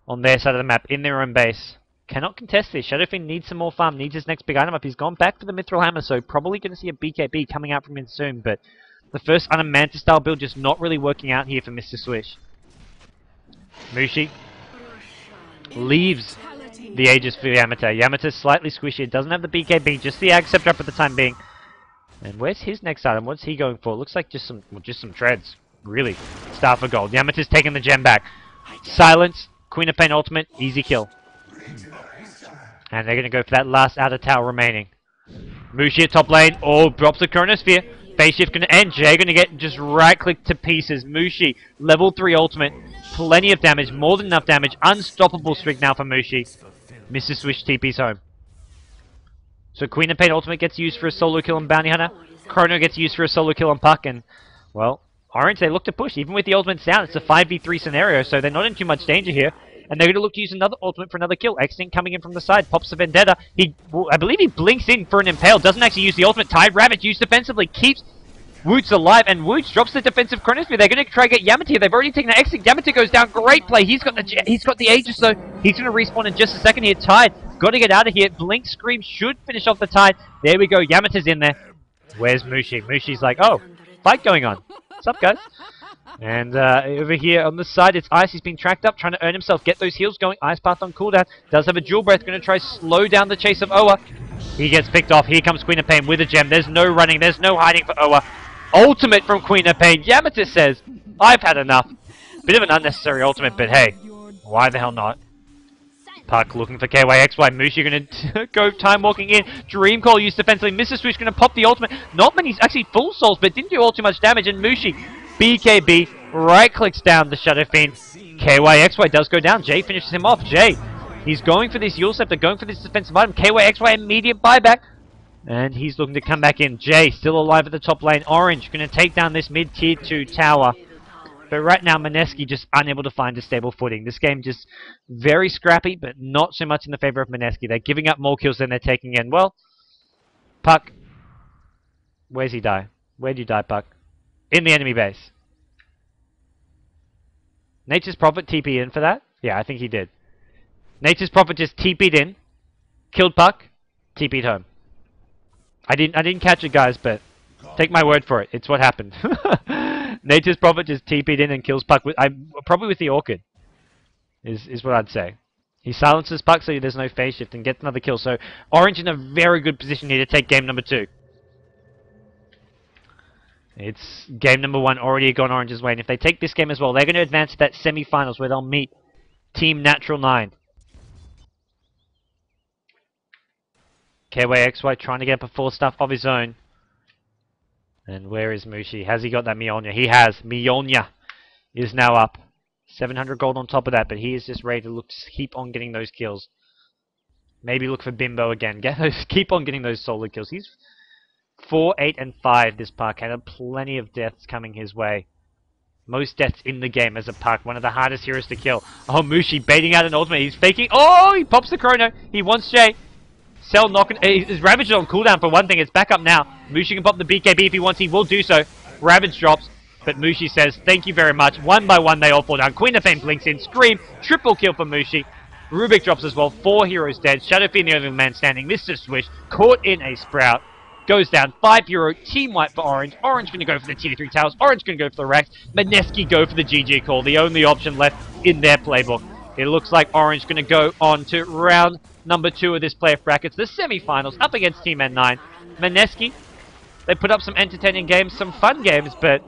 on their side of the map in their own base. Cannot contest this. Shadowfiend needs some more farm. Needs his next big item up. He's gone back for the Mithril Hammer, so probably going to see a BKB coming out from him soon. But the first Mantis style build just not really working out here for Mr. Swish. Mushi leaves the Aegis for Yamato. Yamato's slightly squishy. Doesn't have the BKB. Just the Ag Scepter up at the time being. And where's his next item? What's he going for? Looks like just some treads. Really. Star for gold. Yamato's taking the gem back. Silence. Queen of Pain ultimate. Easy kill. And they're going to go for that last outer tower remaining. Mushi at top lane. Oh, drops the Chronosphere. Phase shift going to end. Jay going to get just right-clicked to pieces. Mushi, level 3 ultimate. Plenty of damage. More than enough damage. Unstoppable streak now for Mushi. Mr. Swish TP's home. So Queen of Pain ultimate gets used for a solo kill on Bounty Hunter. Chrono gets used for a solo kill on Puck. And, well, Orange, they look to push. Even with the ultimate down, it's a 5v3 scenario, so they're not in too much danger here. And they're going to look to use another ultimate for another kill. Extinct coming in from the side. Pops the Vendetta. I believe he blinks in for an Impale. Doesn't actually use the ultimate. Tide Ravage used defensively. Keeps Woot's alive, and Woot drops the defensive chronosphere. They're going to try to get Yamete here. They've already taken the exit. Yamete goes down. Great play. He's got the Aegis, though. He's going to respawn in just a second here. Tide. Got to get out of here. Blink Scream should finish off the Tide. There we go. Yamete's in there. Where's Mushi? Mushi's like, oh, fight going on. What's up, guys? And over here on the side, it's Ice. He's being tracked up, trying to earn himself, get those heals going. Ice Path on cooldown. Does have a dual breath. Going to try slow down the chase of Oa. He gets picked off. Here comes Queen of Pain with a gem. There's no running. There's no hiding for Oa. Ultimate from Queen of Pain. Yamete says, I've had enough. Bit of an unnecessary ultimate, but hey, why the hell not? Puck looking for KYXY. Mushi going to go time walking in. Dream Call used defensively. Mr. Switch going to pop the ultimate. Not many, actually full souls, but didn't do all too much damage. And Mushi, BKB, right clicks down the Shadow Fiend. KYXY does go down. Jay finishes him off. Jay, he's going for this Yule Scepter, going for this defensive item. KYXY immediate buyback. And he's looking to come back in. Jay still alive at the top lane. Orange going to take down this mid-tier 2 tower. But right now, Mineski just unable to find a stable footing. This game just very scrappy, but not so much in the favor of Mineski. They're giving up more kills than they're taking in. Well, Puck, where's he die? Where'd you die, Puck? In the enemy base. Nature's Prophet TP in for that? Yeah, I think he did. Nature's Prophet just TP'd in, killed Puck, TP'd home. I didn't catch it, guys, but take my word for it. It's what happened. Nature's Prophet just TP'd in and kills Puck. Probably with the Orchid, is what I'd say. He silences Puck so there's no phase shift and gets another kill. So Orange in a very good position here to take game number 2. It's game number 1 already gone Orange's way. And if they take this game as well, they're going to advance to that semi-finals where they'll meet Team Natural 9. KYXY trying to get up a full stuff of his own. And where is Mushi? Has he got that Mionya? He has. Mionya is now up. 700 gold on top of that, but he is just ready to keep on getting those kills. Maybe look for Bimbo again. Keep on getting those solo kills. He's 4, 8, and 5 this Puck. Had plenty of deaths coming his way. Most deaths in the game as a Puck. One of the hardest heroes to kill. Oh, Mushi baiting out an ultimate. He's faking. Oh, he pops the chrono. He wants Jay. Cell knocking. He's Ravaged on cooldown for one thing. It's back up now. Mushi can pop the BKB if he wants. He will do so. Ravage drops. But Mushi says, thank you very much. One by one, they all fall down. Queen of Fame blinks in. Scream. Triple kill for Mushi. Rubik drops as well. 4 heroes dead. Shadow Fiend, the only man standing. Mr. Swish caught in a Sprout. Goes down. 5 euro. Team White for Orange. Orange going to go for the tier 3 towers. Orange going to go for the racks. Mineski go for the GG call. The only option left in their playbook. It looks like Orange going to go on to round number 2 of this playoff brackets. The semi-finals up against Team N9. Mineski, they put up some entertaining games, some fun games, but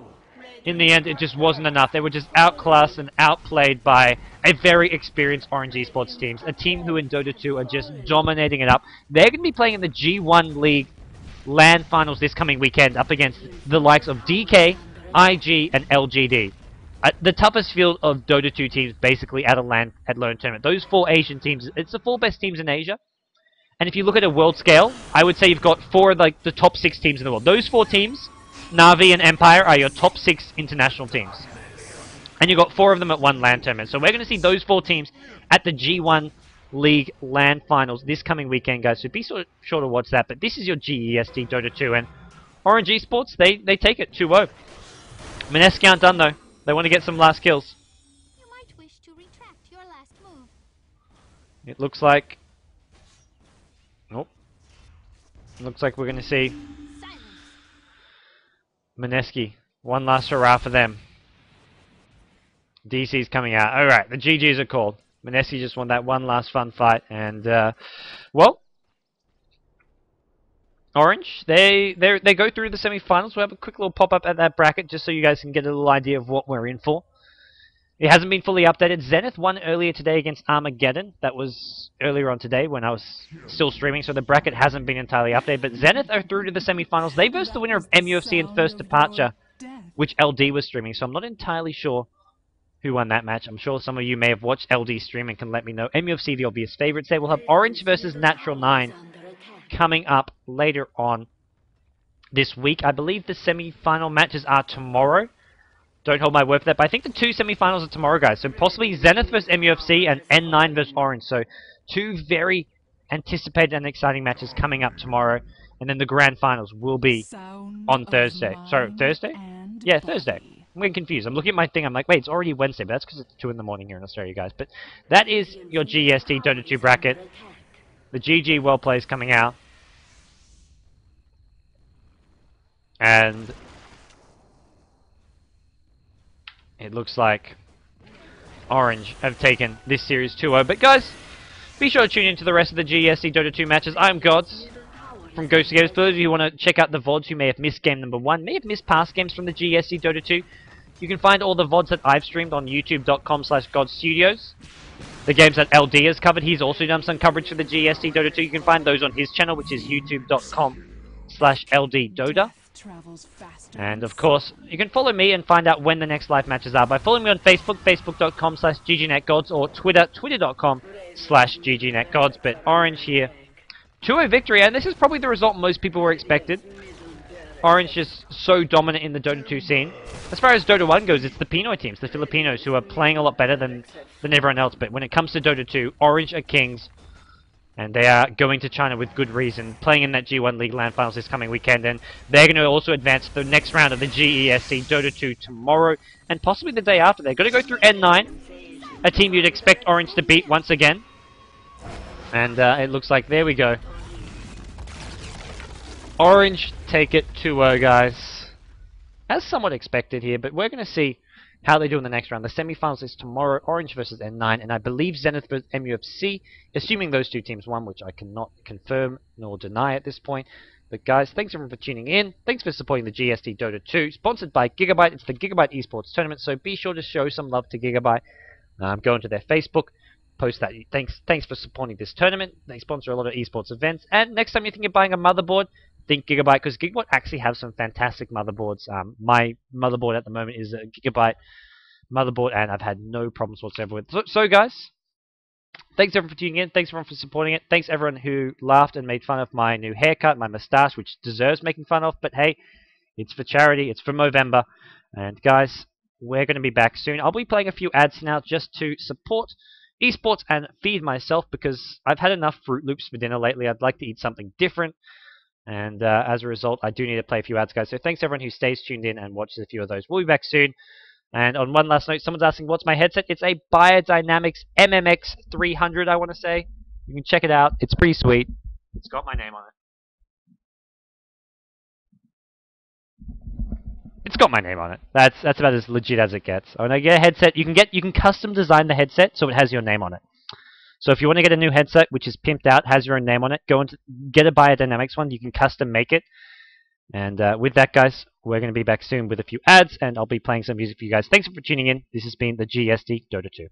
in the end, it just wasn't enough. They were just outclassed and outplayed by a very experienced Orange Esports teams. A team who in Dota 2 are just dominating it up. They're going to be playing in the G1 League LAN finals this coming weekend up against the likes of DK, IG, and LGD. The toughest field of Dota 2 teams basically at a LAN tournament. Those 4 Asian teams, it's the 4 best teams in Asia. And if you look at a world scale, I would say you've got 4 of like the top 6 teams in the world. Those 4 teams, Na'Vi and Empire, are your top 6 international teams. And you've got 4 of them at one LAN tournament. So we're going to see those 4 teams at the G1 League LAN finals this coming weekend, guys. So be sure to watch that. But this is your GEST Dota 2. And Orange Esports, they take it 2-0. Mineski aren't done though. They want to get some last kills. You might wish to retract your last move. It looks like... Nope. Looks like we're going to see Mineski. One last hurrah for them. DC's coming out. Alright, the GGs are called. Mineski just won that one last fun fight. And, well... Orange, they go through the semi-finals. We'll have a quick little pop-up at that bracket just so you guys can get a little idea of what we're in for. It hasn't been fully updated. Zenith won earlier today against Armageddon. That was earlier on today when I was still streaming, so the bracket hasn't been entirely updated. But Zenith are through to the semi-finals. They versed the winner of MUFC in First Departure, which LD was streaming, so I'm not entirely sure who won that match. I'm sure some of you may have watched LD stream and can let me know. MUFC, the obvious favourites there. We'll have Orange versus Natural 9 coming up later on this week. I believe the semi-final matches are tomorrow. Don't hold my word for that, but I think the 2 semi-finals are tomorrow, guys. So possibly Zenith versus MUFC and N9 versus Orange. So 2 very anticipated and exciting matches coming up tomorrow. and then the grand finals will be Sound on of Thursday. Sorry, mind Thursday? and Yeah, Thursday. body. I'm getting confused. I'm looking at my thing. I'm like, wait, it's already Wednesday, but that's because it's 2 in the morning here in Australia, guys. But that is your GEST Dota 2 bracket. The GG World Play is coming out. And it looks like Orange have taken this series 2-0. But guys, be sure to tune into the rest of the GEST Dota 2 matches. I'm GoDz from GoDz. For those of you who want to check out the VODs who may have missed game number 1, may have missed past games from the GEST Dota 2, you can find all the VODs that I've streamed on youtube.com/GoDzStudios. The games that LD has covered, he's also done some coverage for the GEST Dota 2. You can find those on his channel, which is youtube.com/LDDota. And of course, you can follow me and find out when the next live matches are by following me on Facebook, facebook.com/GGNetGods, or Twitter, twitter.com/GGNetGods. But Orange here, 2-0 victory, and this is probably the result most people were expected. Orange is so dominant in the Dota 2 scene. As far as Dota 1 goes, it's the Pinoy teams, the Filipinos, who are playing a lot better than everyone else. But when it comes to Dota 2, Orange are kings. And they are going to China with good reason, playing in that G1 League LAN Finals this coming weekend. And they're going to also advance to the next round of the GEST Dota 2 tomorrow, and possibly the day after. They're going to go through N9, a team you'd expect Orange to beat once again. And it looks like, there we go. Orange take it 2-0, guys. As somewhat expected here, but we're going to see how they do in the next round. The semi-finals is tomorrow, Orange versus N9, and I believe Zenith versus MUFC, assuming those two teams won, which I cannot confirm nor deny at this point. But guys, thanks everyone for tuning in. Thanks for supporting the GST Dota 2, sponsored by Gigabyte. It's the Gigabyte Esports Tournament, so be sure to show some love to Gigabyte. Go into their Facebook, post that. Thanks for supporting this tournament. They sponsor a lot of esports events. And next time you think of buying a motherboard, think Gigabyte, because Gigabyte actually have some fantastic motherboards. My motherboard at the moment is a Gigabyte motherboard, and I've had no problems whatsoever with it. So guys, thanks everyone for tuning in. Thanks everyone for supporting it. Thanks everyone who laughed and made fun of my new haircut, my mustache, which deserves making fun of. But hey, it's for charity. It's for Movember. And guys, we're going to be back soon. I'll be playing a few ads now just to support esports and feed myself, because I've had enough Fruit Loops for dinner lately. I'd like to eat something different. And as a result, I do need to play a few ads, guys. So thanks everyone who stays tuned in and watches a few of those. We'll be back soon. And on one last note, someone's asking, what's my headset? It's a Biodynamics MMX 300, I want to say. You can check it out. It's pretty sweet. It's got my name on it. It's got my name on it. That's about as legit as it gets. When I get a headset, you can custom design the headset so it has your name on it. So if you want to get a new headset which is pimped out, has your own name on it, go and get a Biodynamics one. You can custom make it. And with that, guys, we're going to be back soon with a few ads, and I'll be playing some music for you guys. Thanks for tuning in. This has been the GST Dota 2.